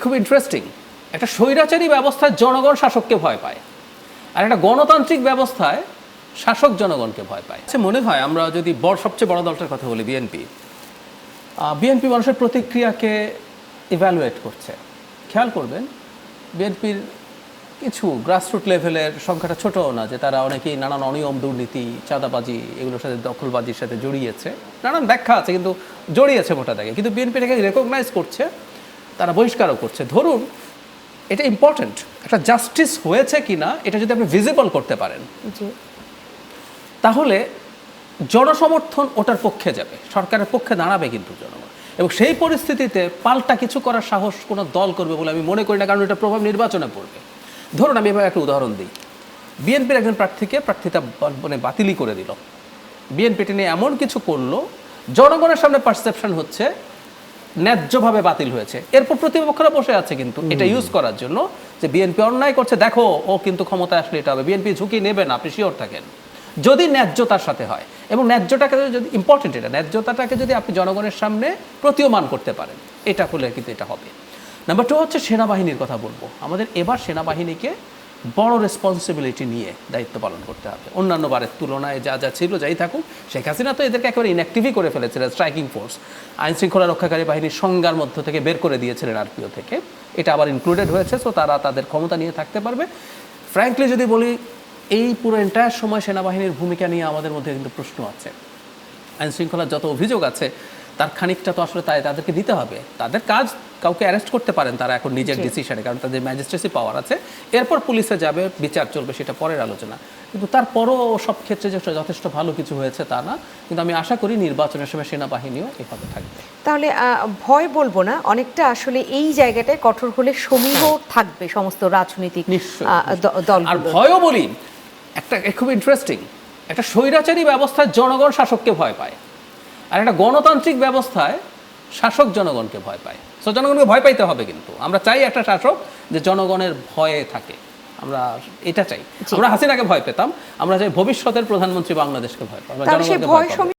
খুব ইন্টারেস্টিং, একটা স্বৈরাচারী ব্যবস্থায় জনগণ শাসককে ভয় পায়, আর একটা গণতান্ত্রিক ব্যবস্থায় শাসক জনগণকে ভয় পায়। আচ্ছা, মনে হয় আমরা যদি সবচেয়ে বড় দলটার কথা বলি, বিএনপি মানুষের প্রতিক্রিয়াকে ইভ্যালুয়েট করছে। খেয়াল করবেন, বিএনপির কিছু গ্রাসরুট লেভেলের সংখ্যাটা ছোটও না, যে তারা অনেকেই নানান অনিয়ম, দুর্নীতি, চাঁদাবাজি, এগুলোর সাথে দখলবাজির সাথে জড়িয়েছে। নানান ব্যাখ্যা আছে, কিন্তু জড়িয়েছে ভোটার দেখে। কিন্তু বিএনপি এটাকে রেকগনাইজ করছে, তারা বহিষ্কারও করছে। ধরুন, এটা ইম্পর্টেন্ট, একটা জাস্টিস হয়েছে কিনা এটা যদি আপনি ভিজিবল করতে পারেন, তাহলে জনসমর্থন ওটার পক্ষে যাবে, সরকারের পক্ষে দাঁড়াবে কিন্তু জনগণ। এবং সেই পরিস্থিতিতে পাল্টা কিছু করার সাহস কোনো দল করবে বলে আমি মনে করি না, কারণ এটা প্রভাব নির্বাচনে পড়বে। ধরুন, আমি এবার একটা উদাহরণ দিই। বিএনপির একজন প্রার্থীকে প্রার্থিতা বাতিলই করে দিল। বিএনপি নিয়ে এমন কিছু করলো, জনগণের সামনে পারসেপশন হচ্ছে ন্যায্যভাবে বাতিল হয়েছে। এরপর প্রতিপক্ষরা বসে আছে কিন্তু এটা ইউজ করার জন্য, যে বিএনপি অন্যায় করছে, দেখো ও কিন্তু ক্ষমতায় আসলে এটা হবে। বিএনপি ঝুঁকি নেবে না, আপনি শিওর থাকেন, যদি ন্যায্যতার সাথে হয়। এবং ন্যায্যটাকে যদি ইম্পর্টেন্ট, এটা ন্যায্যতাটাকে যদি আপনি জনগণের সামনে প্রতীয়মান করতে পারেন, এটা হলে কিন্তু এটা হবে। নাম্বার 2 হচ্ছে সেনাবাহিনীর কথা বলবো। আমাদের এবার সেনাবাহিনীকে বড় রেসপন্সিবিলিটি নিয়ে দায়িত্ব পালন করতে হবে। অন্যান্য বারের তুলনায় যা যা ছিল, যাই থাকুক, শেখ হাসিনা তো এদেরকে একেবারে ইনঅ্যাক্টিভই করে ফেলেছিলেন। স্ট্রাইকিং ফোর্স, আইন শৃঙ্খলা রক্ষাকারী বাহিনীর সংজ্ঞার মধ্য থেকে বের করে দিয়েছিলেন আরপিও থেকে। এটা আবার ইনক্লুডেড হয়েছে, সো তারা তাদের ক্ষমতা নিয়ে থাকতে পারবে। ফ্র্যাঙ্কলি যদি বলি, এই পুরো এন্টায়ার সময় সেনাবাহিনীর ভূমিকা নিয়ে আমাদের মধ্যে কিন্তু প্রশ্ন আছে। আইন শৃঙ্খলার যত অভিযোগ আছে তার খানিকটা তো আসলে তাদেরকে দিতে হবে। তাদের কাজ, কাউকে অ্যারেস্ট করতে পারেন তারা এখন নিজের ডিসিশনে, কারণ তাদের ম্যাজিস্ট্রেসি পাওয়ার আছে। এরপর পুলিশে যাবে, বিচার চলবে, সেটা পরের আলোচনা। কিন্তু তারপরও সব ক্ষেত্রে যে যথেষ্ট ভালো কিছু হয়েছে তা না। কিন্তু আমি আশা করি নির্বাচনের সময় সেনাবাহিনীও এভাবে থাকবে। তাহলে ভয় বলবো না, অনেকটা আসলে এই জায়গাটায় কঠোর হলে সমীহ থাকবে সমস্ত রাজনৈতিক দল। আর ভয়ও বলি, একটা খুব ইন্টারেস্টিং, একটা স্বৈরাচারী ব্যবস্থায় জনগণ শাসককে ভয় পায়, আর একটা গণতান্ত্রিক ব্যবস্থায় শাসক জনগণকে ভয় পায়। সো জনগণকে ভয় পাইতে হবে, কিন্তু আমরা চাই একটা শাসক যে জনগণের ভয়ে থাকে। আমরা এটা চাই। আমরা হাসিনাকে ভয় পেতাম, আমরা চাই ভবিষ্যতের প্রধানমন্ত্রী বাংলাদেশকে ভয় পায়।